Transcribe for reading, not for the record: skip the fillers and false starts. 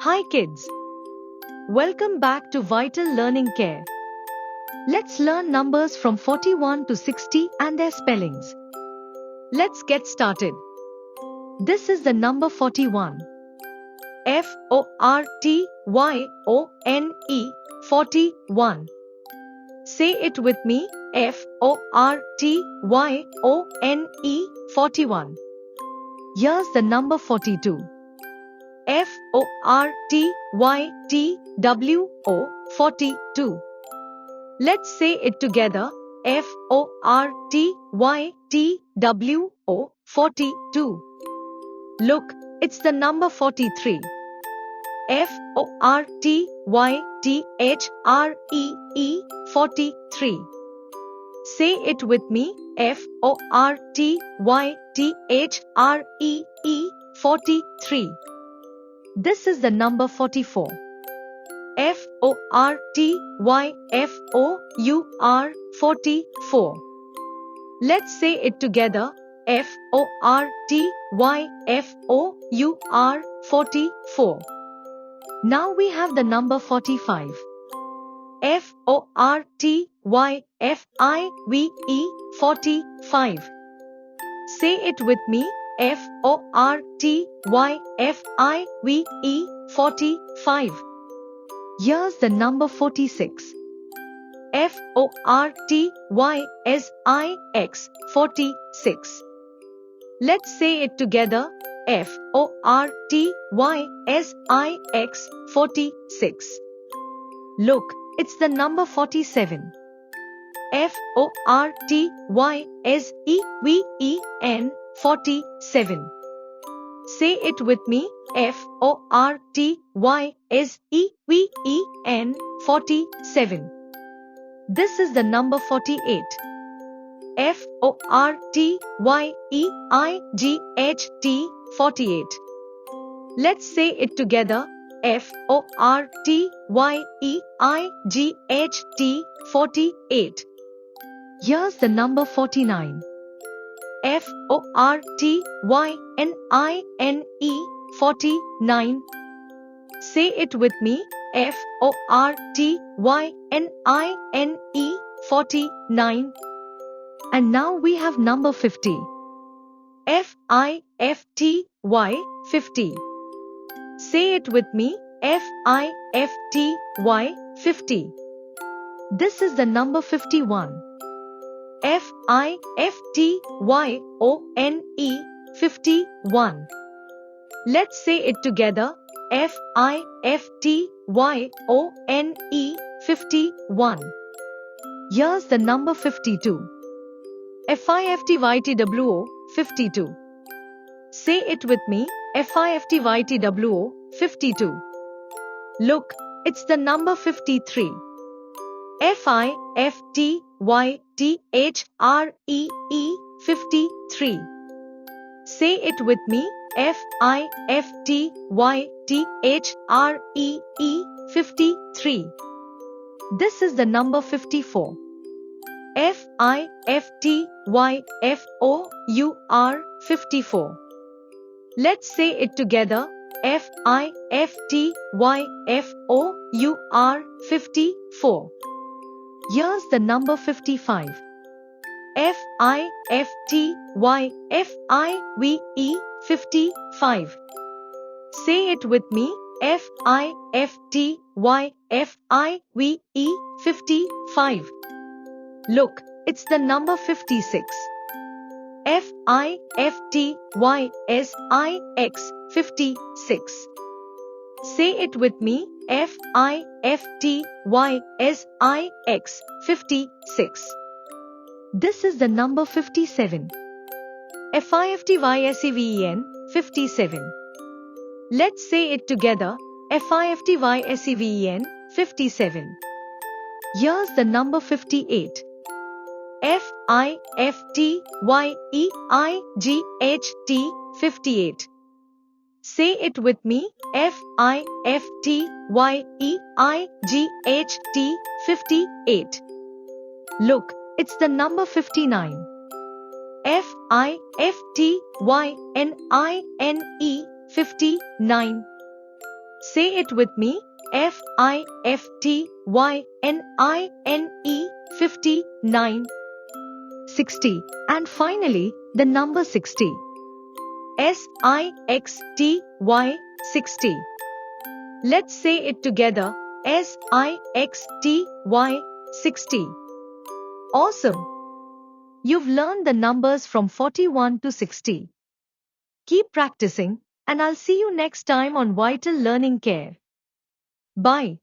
Hi kids. Welcome back to Vital Learning Kare. Let's learn numbers from 41 to 60 and their spellings. Let's get started. This is the number 41. F-O-R-T-Y-O-N-E 41. Say it with me. F-O-R-T-Y-O-N-E 41. Here's the number 42. F-O-R-T-Y-T-W-O 42. Let's say it together. F-O-R-T-Y-T-W-O 42. Look, it's the number 43. F-O-R-T-Y-T-H-R-E-E 43. Say it with me. F-O-R-T-Y-T-H-R-E-E 43. This is the number 44. F-O-R-T-Y-F-O-U-R 44. Let's say it together. F-O-R-T-Y-F-O-U-R 44. Now we have the number 45. F-O-R-T-Y-F-I-V-E 45. Say it with me. F-O-R-T-Y-F-I-V-E 45. Here's the number 46. F-O-R-T-Y-S-I-X 46. Let's say it together. F-O-R-T-Y-S-I-X 46. Look, it's the number 47. F-O-R-T-Y-S-E-V-E-N 47. Say it with me. F-O-R-T-Y-S-E-V-E-N 47. This is the number 48. F-O-R-T-Y-E-I-G-H-T 48. Let's say it together. F-O-R-T-Y-E-I-G-H-T 48. Here's the number 49. F-O-R-T-Y-N-I-N-E 49. Say it with me. F-O-R-T-Y-N-I-N-E 49. And now we have number 50. F-I-F-T-Y 50. Say it with me. F-I-F-T-Y 50. This is the number 51. F-I-F-T-Y-O-N-E 51. Let's say it together. F-I-F-T-Y-O-N-E 51. Here's the number 52. F-I-F-T-Y-T-W-O 52. Say it with me. F-I-F-T-Y-T-W-O 52. Look, it's the number 53. F-I-F-T-Y-T-H-R-E-E 53. Say it with me. F-I-F-T-Y-T-H-R-E-E 53. This is the number 54. F-I-F-T-Y-F-O-U-R 54. Let's say it together. F-I-F-T-Y-F-O-U-R 54. Here's the number 55. F-I-F-T-Y-F-I-V-E 55. Say it with me. F-I-F-T-Y-F-I-V-E 55. Look, it's the number 56. F-I-F-T-Y-S-I-X 56. Say it with me. F-I-F-T-Y-S-I-X 56. This is the number 57. F-I-F-T-Y-S-E-V-E-N 57. Let's say it together. F-I-F-T-Y-S-E-V-E-N 57. Here's the number 58. F-I-F-T-Y-E-I-G-H-T 58. Say it with me. F-I-F-T-Y-E-I-G-H-T 58. Look, it's the number 59. F-I-F-T-Y-N-I-N-E 59. Say it with me. FIFTYNINE 59 60. And finally, the number 60. SIXTY 60. Let's say it together. SIXTY 60. Awesome! You've learned the numbers from 41 to 60. Keep practicing, and I'll see you next time on Vital Learning Care. Bye.